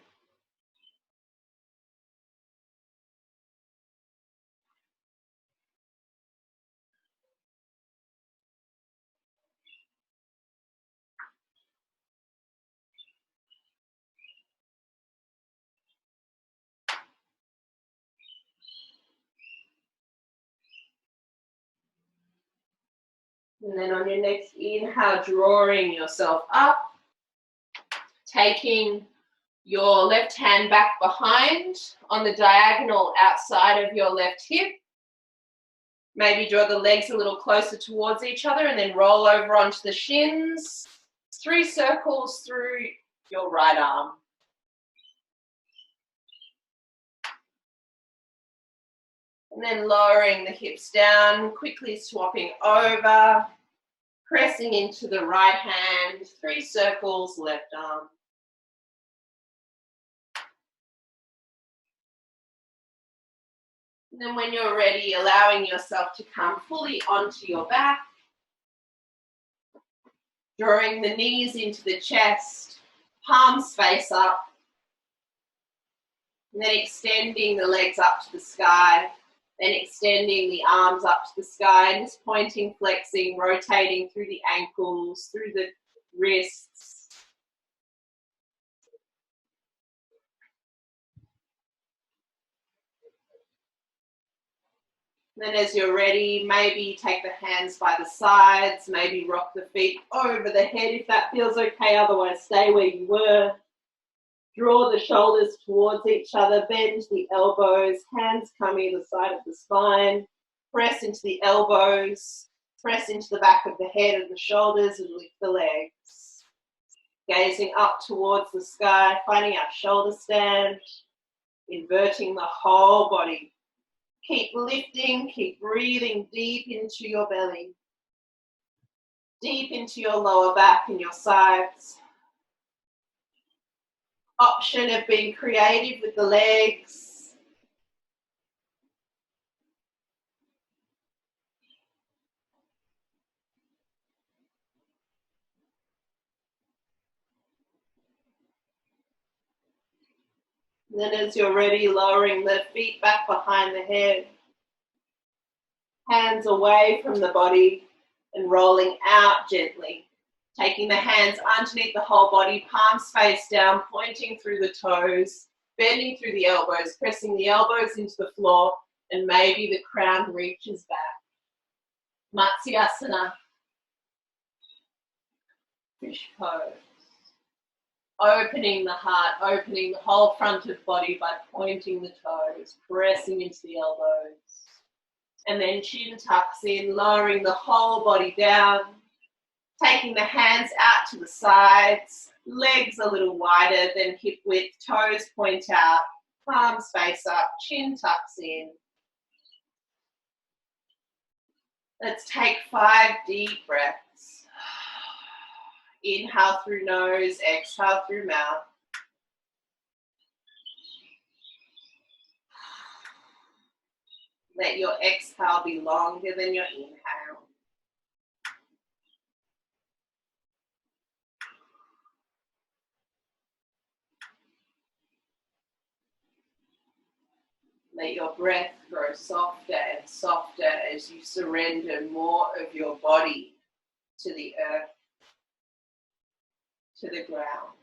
And then on your next inhale, drawing yourself up, taking your left hand back behind on the diagonal outside of your left hip. Maybe draw the legs a little closer towards each other and then roll over onto the shins. 3 circles through your right arm. And then lowering the hips down, quickly swapping over, pressing into the right hand, 3 circles, left arm. And then when you're ready, allowing yourself to come fully onto your back, drawing the knees into the chest, palms face up, and then extending the legs up to the sky, then extending the arms up to the sky, and just pointing, flexing, rotating through the ankles, through the wrists. Then as you're ready, maybe take the hands by the sides, maybe rock the feet over the head if that feels okay, otherwise stay where you were. Draw the shoulders towards each other, bend the elbows, hands come either side of the spine, press into the elbows, press into the back of the head and the shoulders and lift the legs. Gazing up towards the sky, finding our shoulder stand, inverting the whole body. Keep lifting, keep breathing deep into your belly, deep into your lower back and your sides. Option of being creative with the legs. Then as you're ready, lowering the feet back behind the head. Hands away from the body and rolling out gently. Taking the hands underneath the whole body, palms face down, pointing through the toes, bending through the elbows, pressing the elbows into the floor, and maybe the crown reaches back. Matsiasana. Fish pose. Opening the heart, opening the whole front of body by pointing the toes, pressing into the elbows. And then chin tucks in, lowering the whole body down. Taking the hands out to the sides, legs a little wider than hip width, toes point out, palms face up, chin tucks in. Let's take 5 deep breaths. Inhale through nose, exhale through mouth. Let your exhale be longer than your inhale. Let your breath grow softer and softer as you surrender more of your body to the earth, to the ground.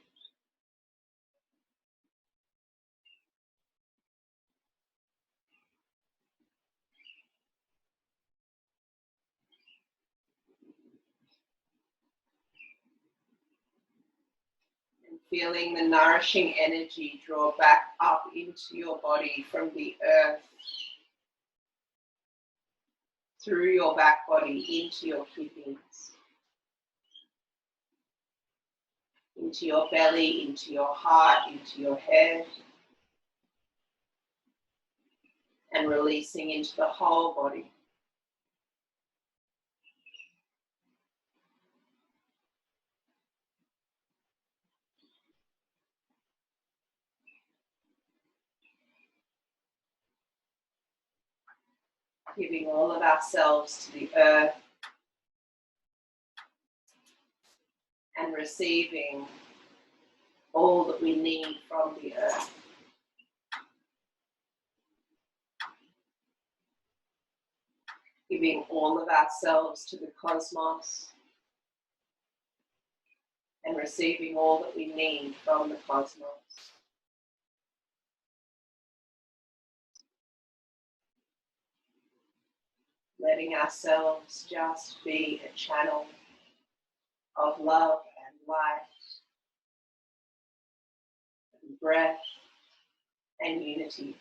And feeling the nourishing energy draw back up into your body from the earth, through your back body into your kidneys, into your belly, into your heart, into your head, and releasing into the whole body. Giving all of ourselves to the earth and receiving all that we need from the earth. Giving all of ourselves to the cosmos and receiving all that we need from the cosmos. Letting ourselves just be a channel of love and light, and breath and unity.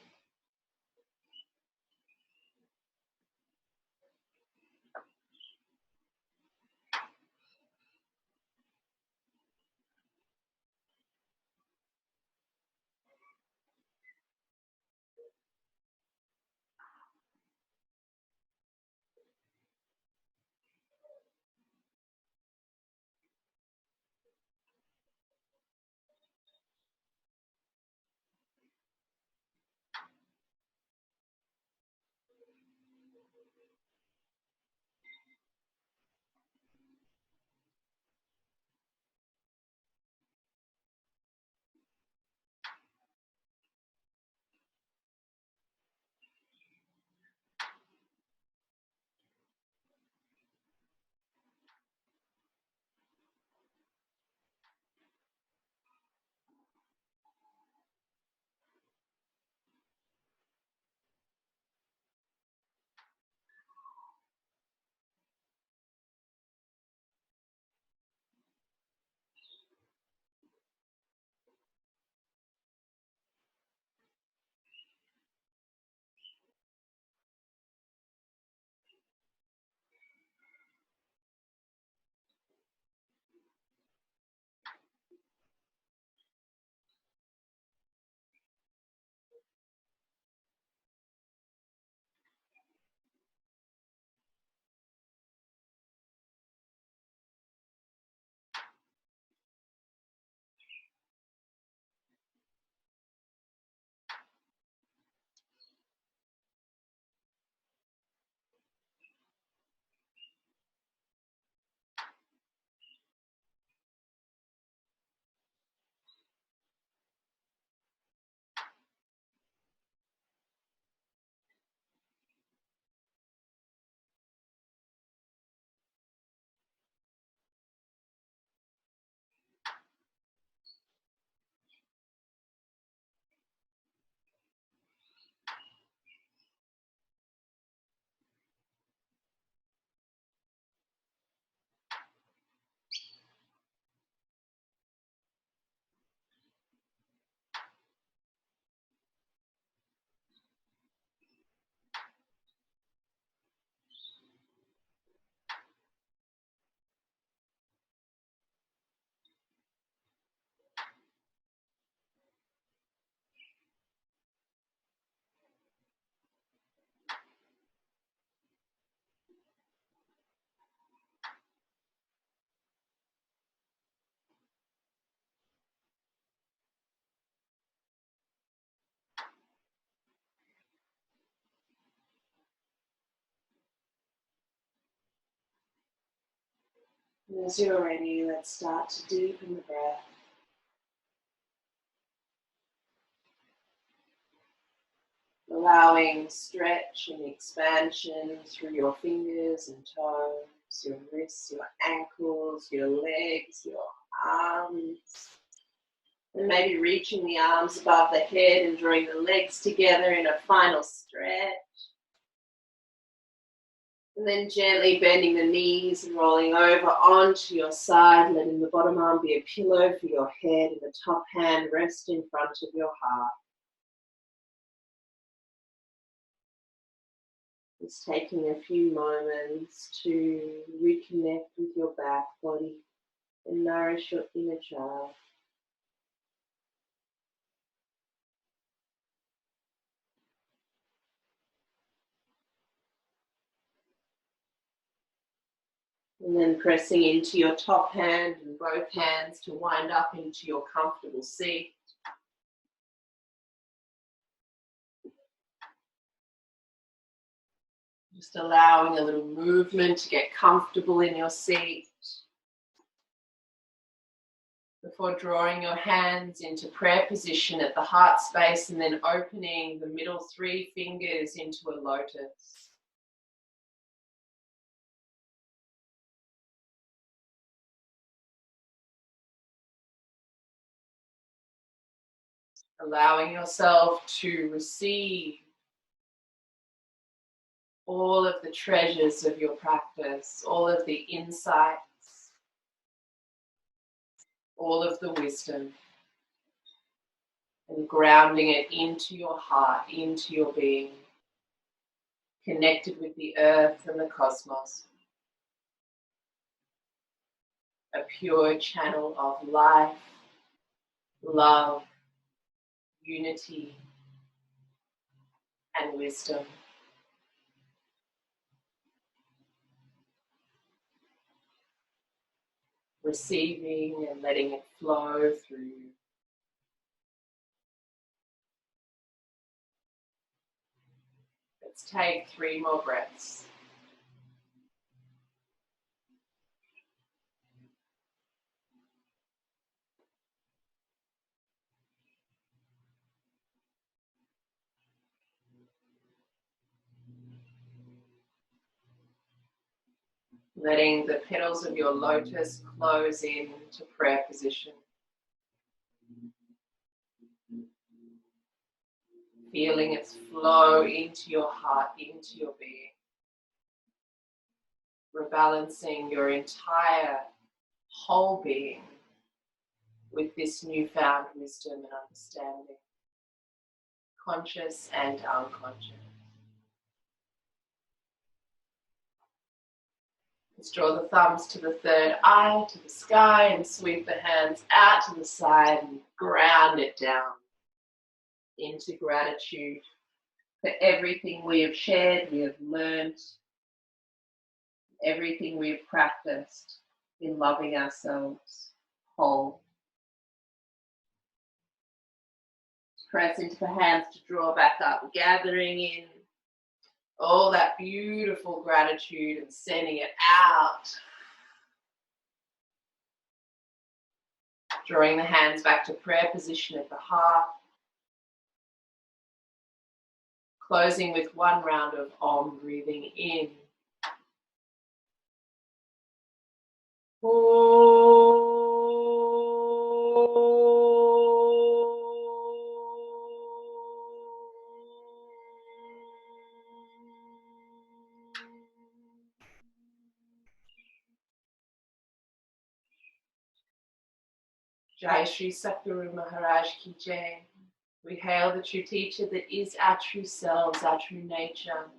And as you're ready, let's start to deepen the breath. Allowing stretch and expansion through your fingers and toes, your wrists, your ankles, your legs, your arms. And maybe reaching the arms above the head and drawing the legs together in a final stretch. And then gently bending the knees and rolling over onto your side, letting the bottom arm be a pillow for your head and the top hand rest in front of your heart. Just taking a few moments to reconnect with your back body and nourish your inner child. And then pressing into your top hand and both hands to wind up into your comfortable seat. Just allowing a little movement to get comfortable in your seat. Before drawing your hands into prayer position at the heart space and then opening the middle 3 fingers into a lotus. Allowing yourself to receive all of the treasures of your practice, all of the insights, all of the wisdom, and grounding it into your heart, into your being, connected with the earth and the cosmos. A pure channel of life, love, unity, and wisdom. Receiving and letting it flow through you. Let's take 3 more breaths. Letting the petals of your lotus close in to prayer position. Feeling its flow into your heart, into your being. Rebalancing your entire whole being with this newfound wisdom and understanding, conscious and unconscious. Let's draw the thumbs to the third eye, to the sky, and sweep the hands out to the side and ground it down into gratitude for everything we have shared, we have learned, everything we have practiced in loving ourselves whole. Press into the hands to draw back up, gathering in all that beautiful gratitude and sending it out. Drawing the hands back to prayer position at the heart. Closing with 1 round of Om, breathing in. Jai Shri Satguru Maharaj Ki Jai. We hail the true teacher that is our true selves, our true nature.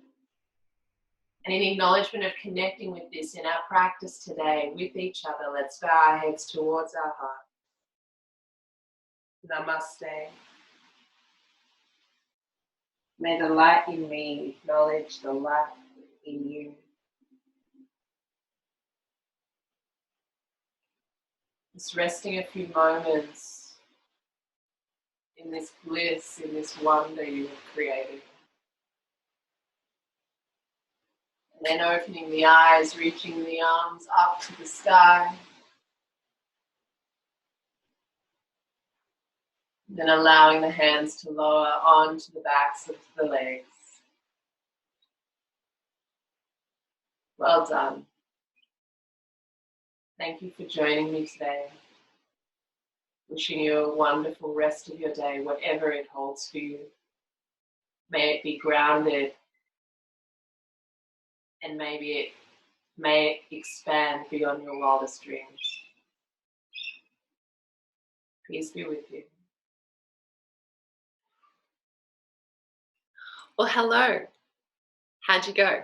And in acknowledgement of connecting with this in our practice today, with each other, let's bow our heads towards our heart. Namaste. May the light in me acknowledge the light in you. Just resting a few moments in this bliss, in this wonder you have created. Then opening the eyes, reaching the arms up to the sky. Then allowing the hands to lower onto the backs of the legs. Well done. Thank you for joining me today. Wishing you a wonderful rest of your day, whatever it holds for you. May it be grounded, and maybe it may expand beyond your wildest dreams. Peace be with you. Well, hello. How'd you go?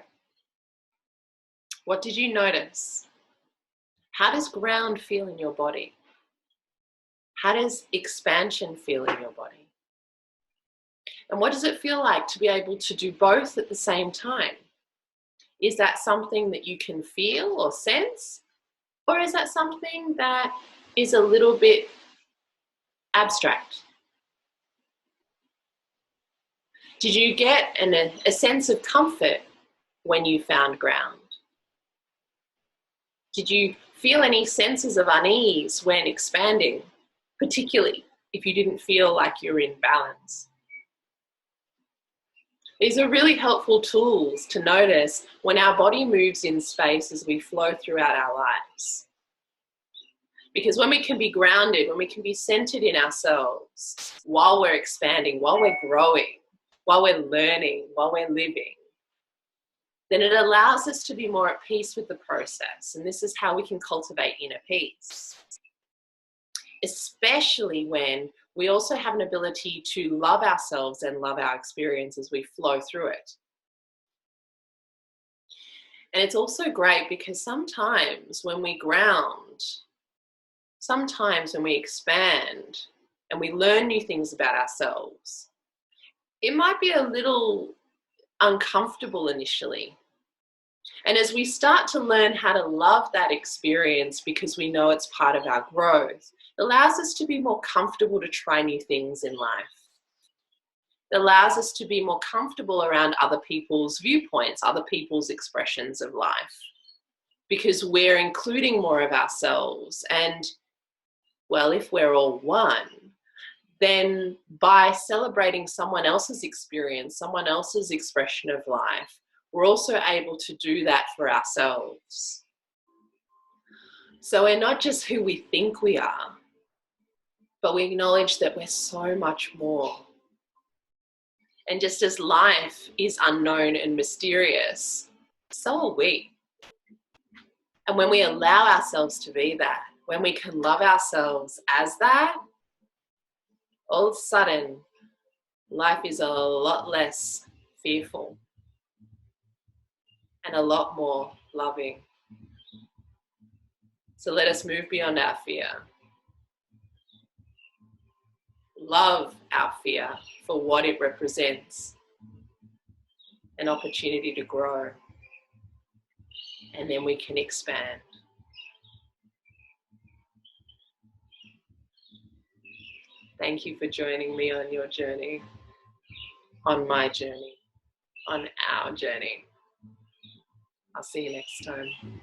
What did you notice? How does ground feel in your body? How does expansion feel in your body? And what does it feel like to be able to do both at the same time? Is that something that you can feel or sense? Or is that something that is a little bit abstract? Did you get a sense of comfort when you found ground? Did you feel any senses of unease when expanding, particularly if you didn't feel like you're in balance? These are really helpful tools to notice when our body moves in space as we flow throughout our lives. Because when we can be grounded, when we can be centered in ourselves while we're expanding, while we're growing, while we're learning, while we're living, then it allows us to be more at peace with the process. And this is how we can cultivate inner peace. Especially when we also have an ability to love ourselves and love our experience as we flow through it. And it's also great because sometimes when we ground, sometimes when we expand and we learn new things about ourselves, it might be a little uncomfortable initially. And as we start to learn how to love that experience because we know it's part of our growth, it allows us to be more comfortable to try new things in life. It allows us to be more comfortable around other people's viewpoints, other people's expressions of life, because we're including more of ourselves. And, well, if we're all one, then by celebrating someone else's experience, someone else's expression of life, we're also able to do that for ourselves. So we're not just who we think we are, but we acknowledge that we're so much more. And just as life is unknown and mysterious, so are we. And when we allow ourselves to be that, when we can love ourselves as that, all of a sudden, life is a lot less fearful and a lot more loving. So let us move beyond our fear. Love our fear for what it represents, an opportunity to grow, and then we can expand. Thank you for joining me on your journey, on my journey, on our journey. I'll see you next time.